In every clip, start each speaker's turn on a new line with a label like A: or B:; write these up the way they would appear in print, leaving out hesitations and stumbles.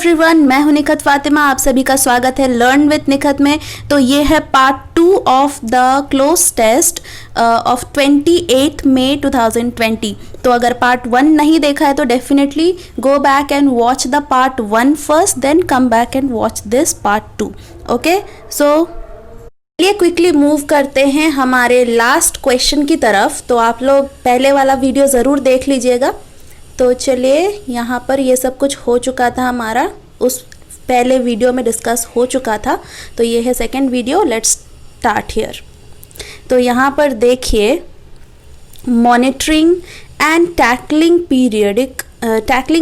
A: Everyone, मैं हूं निखत फातिमा। आप सभी का स्वागत है लर्न विथ निखत में। तो ये है part 2 of the cloze test of 28 May 2020। तो अगर पार्ट 1 नहीं देखा है तो definitely go back and watch the part 1 first, then come back and watch this part 2। Okay, so चलिए क्विकली मूव करते हैं हमारे लास्ट क्वेश्चन की तरफ। तो आप लोग पहले वाला वीडियो ज़रूर देख लीजिएगा। तो चलिए, यहाँ पर ये सब कुछ हो चुका था हमारा, उस पहले वीडियो में डिस्कस हो चुका था। तो ये है second video, let's start here. तो यहाँ पर देखिए, monitoring and tackling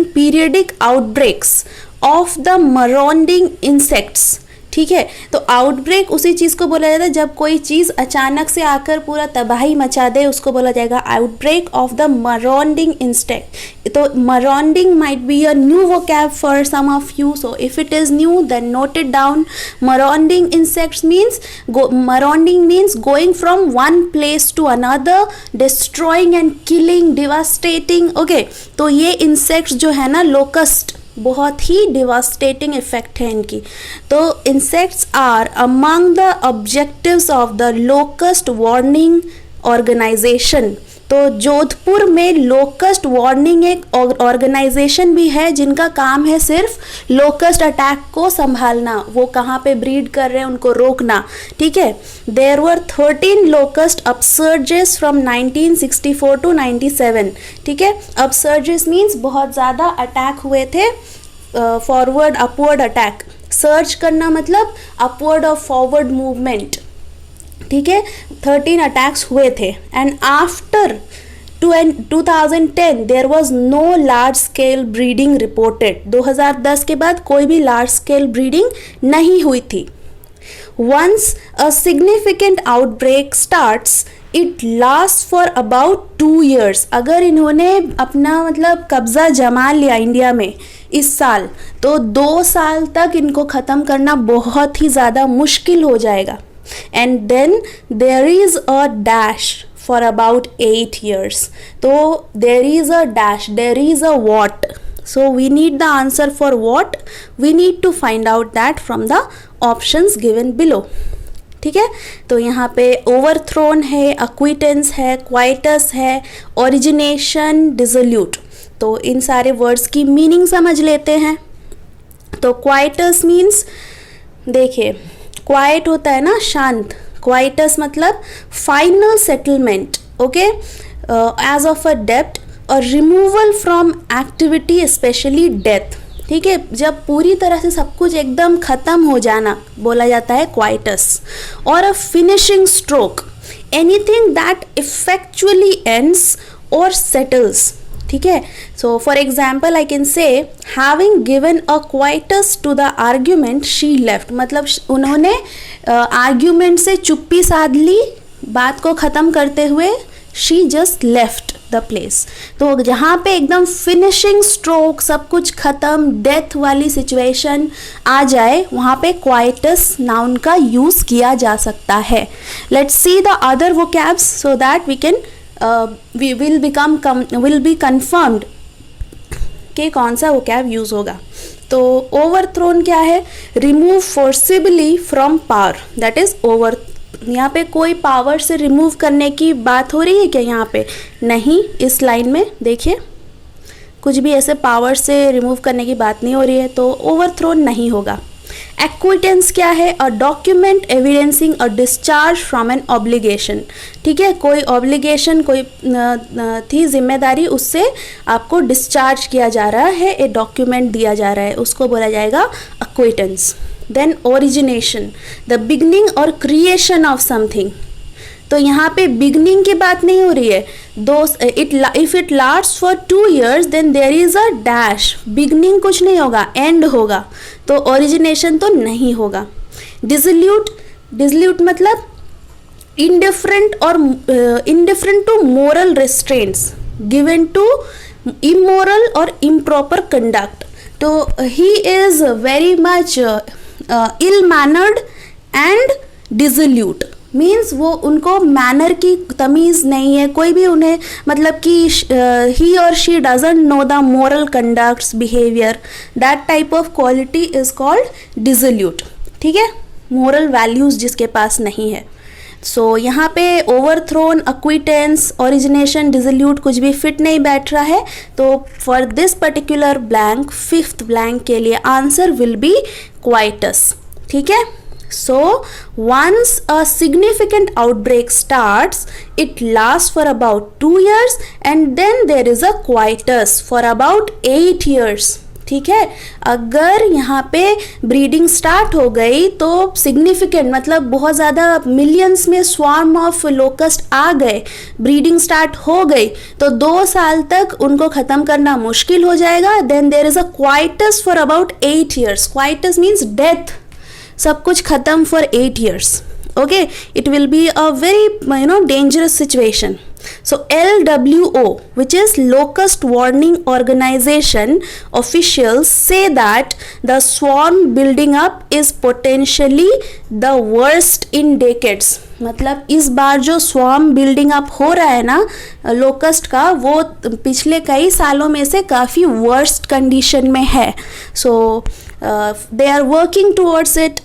A: periodic outbreaks of the marauding insects. ठीक है, तो आउटब्रेक उसी चीज़ को बोला जाता है जब कोई चीज़ अचानक से आकर पूरा तबाही मचा दे, उसको बोला जाएगा outbreak of the marauding insect. तो marauding might be a new vocab for some of you, so if it is new then note it down. Marauding insects marauding means going from one place to another, destroying and killing, devastating. Okay, तो ये insects जो है ना, locust, बहुत ही devastating effect है इनकी। तो insects are among the objectives of the locust warning organisation. तो जोधपुर में लोकस्ट वार्निंग एक ऑर्गेनाइजेशन भी है जिनका काम है सिर्फ लोकस्ट अटैक को संभालना, वो कहाँ पे ब्रीड कर रहे हैं उनको रोकना। ठीक है, there were 13 locust upsurges from 1964 to 97। ठीक है, अपसर्जेस मीन्स बहुत ज़्यादा अटैक हुए थे, फॉरवर्ड अपवर्ड अटैक। सर्च करना मतलब अपवर्ड और फॉरवर्ड मूवमेंट। ठीक है, 13 अटैक्स हुए थे। And after 2010 there was no large scale breeding reported. 2010 के बाद कोई भी लार्ज स्केल ब्रीडिंग नहीं हुई थी। Once a significant outbreak starts it last for about 2 years। अगर इन्होंने अपना मतलब कब्जा जमा लिया इंडिया में इस साल, तो 2 साल तक इनको ख़त्म करना बहुत ही ज़्यादा मुश्किल हो जाएगा। And then there is a dash for about 8 years. So there is a dash, there is a what. So we need the answer for what. We need to find out that from the options given below. ठीक है, तो यहाँ पे overthrown है, acquittance है, quietus है, origination, dissolute। तो इन सारे वर्ड्स की मीनिंग समझ लेते हैं। तो quietus मीन्स, देखिए, क्वाइट होता है ना शांत, क्वाइटस मतलब final settlement. Okay, as of a depth और removal from activity especially death. ठीक है, जब पूरी तरह से सब कुछ एकदम ख़त्म हो जाना बोला जाता है क्वाइटस। और a finishing stroke, anything that effectually ends और सेटल्स। ठीक है, so for example I can say having given a quietus to the argument she left. मतलब उन्होंने आर्ग्यूमेंट से चुप्पी साध ली, बात को ख़त्म करते हुए she just left the place. तो जहाँ पे एकदम फिनिशिंग स्ट्रोक, सब कुछ ख़त्म, डेथ वाली सिचुएशन आ जाए, वहाँ पे क्वाइटस नाउन का यूज़ किया जा सकता है। Let's see the other vocabs so that we can will be confirmed कि कौन सा वोकैब यूज़ होगा। तो ओवरथ्रोन क्या है? Remove forcibly from power, that is over. यहाँ पे कोई पावर से रिमूव करने की बात हो रही है क्या? यहाँ पे नहीं, इस लाइन में देखिए कुछ भी ऐसे पावर से रिमूव करने की बात नहीं हो रही है, तो ओवरथ्रोन नहीं होगा। एक्विटेंस क्या है? A document evidencing a discharge from an obligation. ठीक है, कोई ऑब्लिगेशन, कोई थी जिम्मेदारी, उससे आपको डिस्चार्ज किया जा रहा है, एक डॉक्यूमेंट दिया जा रहा है, उसको बोला जाएगा acquittance. Then origination, the beginning और क्रिएशन ऑफ समथिंग। तो यहाँ पे बिगनिंग की बात नहीं हो रही है। If it lasts for 2 years then there is a dash, beginning कुछ नहीं होगा, एंड होगा, तो ओरिजिनेशन तो नहीं होगा। डिसल्यूट मतलब indifferent to moral restraints given to immoral और इम्प्रॉपर कंडक्ट। तो he is very much ill mannered and dissolute. Means वो उनको मैनर की तमीज़ नहीं है, कोई भी उन्हें मतलब कि ही और she doesn't know the moral conducts behaviour, that type of quality is called dissolute. ठीक है, मोरल वैल्यूज़ जिसके पास नहीं है। सो यहाँ पे ओवरथ्रोन, अक्विटेंस, ओरिजिनेशन, डिसोल्यूट कुछ भी फिट नहीं बैठ रहा है, तो for this particular blank, fifth blank के लिए आंसर विल बी क्वाइटस। ठीक है, so once a significant outbreak starts, it lasts for about 2 years and then there is a quietus for about 8 years। ठीक है, अगर यहाँ पे ब्रीडिंग स्टार्ट हो गई तो सिग्निफिकेंट मतलब बहुत ज़्यादा मिलियंस में स्वार्म ऑफ लोकस्ट आ गए, ब्रीडिंग स्टार्ट हो गई, तो 2 साल तक उनको ख़त्म करना मुश्किल हो जाएगा। Then there is a quietus for about 8 years। Quietus means death, सब कुछ खत्म for 8 years। okay, it will be a very dangerous situation। so LWO, which is Locust Warning Organization, officials say that the swarm building up is potentially the worst in decades। मतलब इस बार जो swarm building up हो रहा है ना locust का, वो पिछले कई सालों में से काफ़ी वर्स्ट कंडीशन में है। So they are working towards it.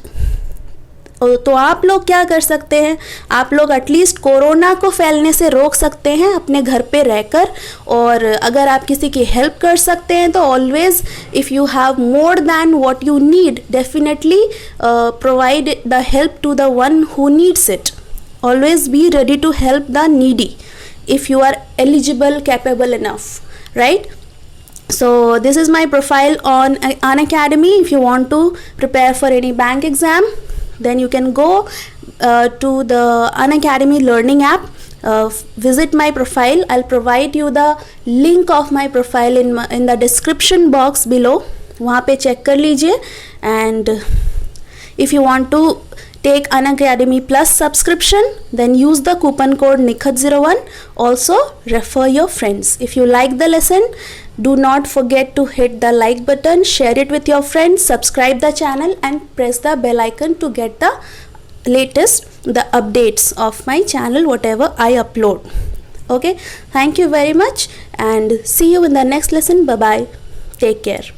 A: तो आप लोग क्या कर सकते हैं, आप लोग एटलीस्ट कोरोना को फैलने से रोक सकते हैं अपने घर पे रहकर। और अगर आप किसी की हेल्प कर सकते हैं तो always, if you have more than what you need, definitely provide the help to the one who needs it. Always be ready to help the needy if you are eligible, capable enough, right? So this is my profile on Unacademy. If you want to prepare for any bank exam, then you can go to the Unacademy learning app. Visit my profile. I'll provide you the link of my profile in the description box below. वहाँ पे check कर लीजिए। And if you want to take Unacademy Plus subscription, then use the coupon code Nikhat01. Also refer your friends. If you like the lesson, do not forget to hit the like button, share it with your friends, subscribe the channel and press the bell icon to get the latest, the updates of my channel, whatever I upload. Okay, thank you very much and see you in the next lesson. Bye bye, take care.